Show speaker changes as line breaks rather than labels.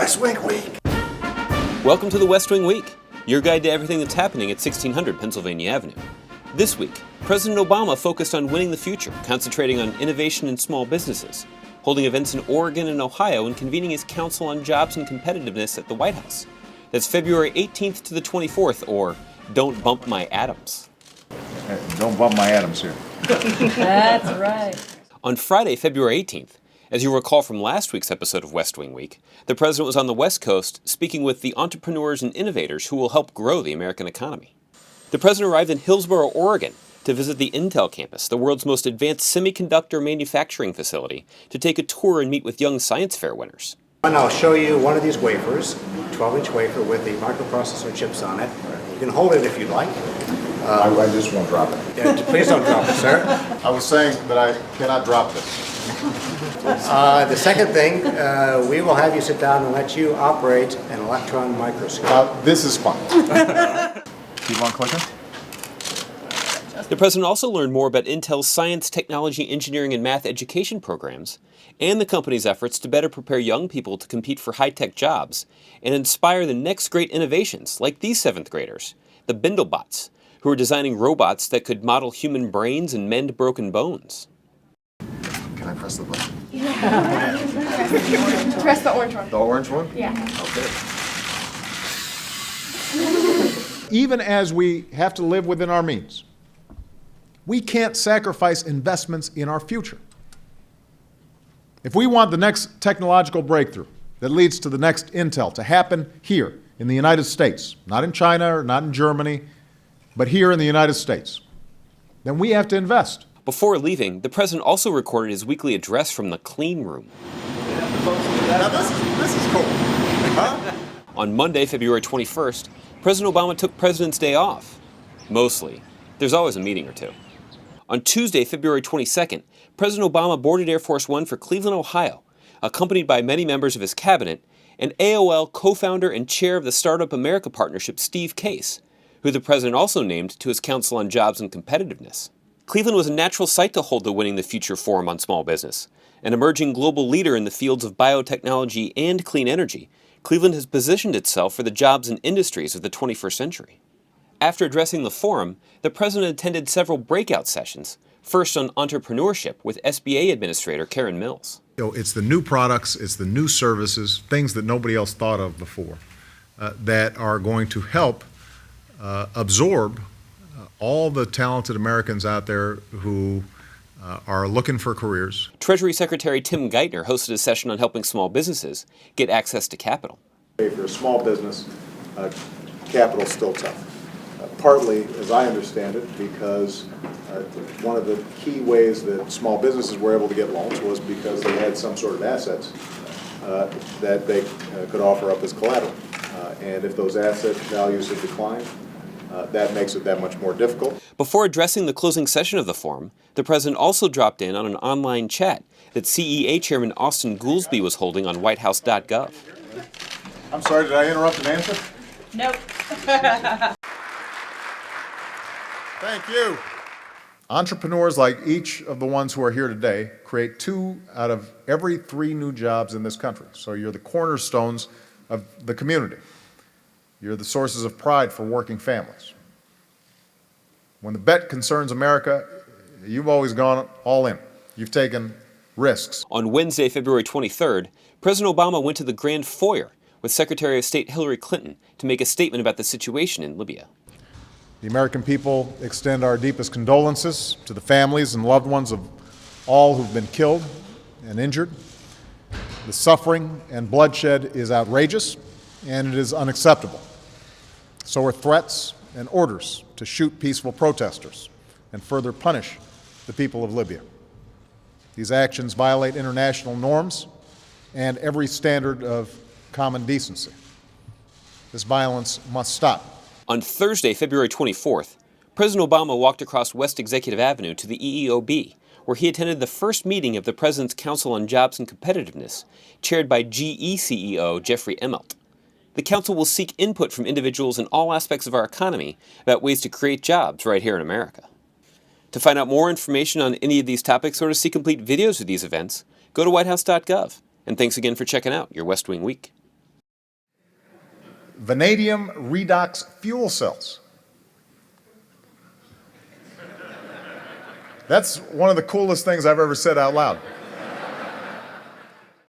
West Wing Week.
Welcome to the West Wing Week, your guide to everything that's happening at 1600 Pennsylvania Avenue. This week, President Obama focused on winning the future, concentrating on innovation in small businesses, holding events in Oregon and Ohio, and convening his Council on Jobs and Competitiveness at the White House. That's February 18th to the 24th, or Don't Bump My Adams.
Don't bump my Adams here.
That's right.
On Friday, February 18th, as you recall from last week's episode of West Wing Week, the president was on the West Coast speaking with the entrepreneurs and innovators who will help grow the American economy. The president arrived in Hillsboro, Oregon, to visit the Intel campus, the world's most advanced semiconductor manufacturing facility, to take a tour and meet with young science fair winners.
And I'll show you one of these wafers, 12-inch wafer with the microprocessor chips on it. You can hold it if you'd like.
I just won't drop it.
Yeah, please don't drop it, sir.
I was saying that I cannot drop this.
The second thing, we will have you sit down and let you operate an electron microscope.
This is fun. Keep on clicking.
The president also learned more about Intel's science, technology, engineering, and math education programs, and the company's efforts to better prepare young people to compete for high-tech jobs and inspire the next great innovations, like these seventh graders, the Bindlebots, who are designing robots that could model human brains and mend broken bones.
Can I press the button?
Press the orange one.
The orange one?
Yeah.
Okay.
Even as we have to live within our means, we can't sacrifice investments in our future. If we want the next technological breakthrough that leads to the next Intel to happen here in the United States, not in China or not in Germany, but here in the United States, then we have to invest.
Before leaving, the president also recorded his weekly address from the clean room.
Now this is cool. Huh?
On Monday, February 21st, President Obama took President's Day off. Mostly. There's always a meeting or two. On Tuesday, February 22nd, President Obama boarded Air Force One for Cleveland, Ohio, accompanied by many members of his cabinet, and AOL co-founder and chair of the Startup America Partnership, Steve Case, who the president also named to his Council on Jobs and Competitiveness. Cleveland was a natural site to hold the Winning the Future Forum on Small Business. An emerging global leader in the fields of biotechnology and clean energy, Cleveland has positioned itself for the jobs and industries of the 21st century. After addressing the forum, the president attended several breakout sessions, first on entrepreneurship with SBA Administrator Karen Mills.
It's the new products, it's the new services, things that nobody else thought of before, that are going to help absorb all the talented Americans out there who are looking for careers.
Treasury Secretary Tim Geithner hosted a session on helping small businesses get access to capital.
For a small business, capital's still tough. Partly, as I understand it, because one of the key ways that small businesses were able to get loans was because they had some sort of assets that they could offer up as collateral. And if those asset values have declined, that makes it that much more difficult.
Before addressing the closing session of the forum, the president also dropped in on an online chat that CEA Chairman Austin Goolsbee was holding on whitehouse.gov.
I'm sorry, did I interrupt an answer?
Nope.
Thank you. Entrepreneurs like each of the ones who are here today create 2 out of every 3 new jobs in this country. So you're the cornerstones of the community. You're the sources of pride for working families. When the bet concerns America, you've always gone all in. You've taken risks.
On Wednesday, February 23rd, President Obama went to the Grand Foyer with Secretary of State Hillary Clinton to make a statement about the situation in Libya.
The American people extend our deepest condolences to the families and loved ones of all who've been killed and injured. The suffering and bloodshed is outrageous, and it is unacceptable. So are threats and orders to shoot peaceful protesters and further punish the people of Libya. These actions violate international norms and every standard of common decency. This violence must stop.
On Thursday, February 24th, President Obama walked across West Executive Avenue to the EEOB, where he attended the first meeting of the President's Council on Jobs and Competitiveness, chaired by GE CEO Jeffrey Immelt. The council will seek input from individuals in all aspects of our economy about ways to create jobs right here in America. To find out more information on any of these topics or to see complete videos of these events, go to whitehouse.gov. And thanks again for checking out your West Wing Week.
vanadium redox fuel cells. That's one of the coolest things I've ever said out loud.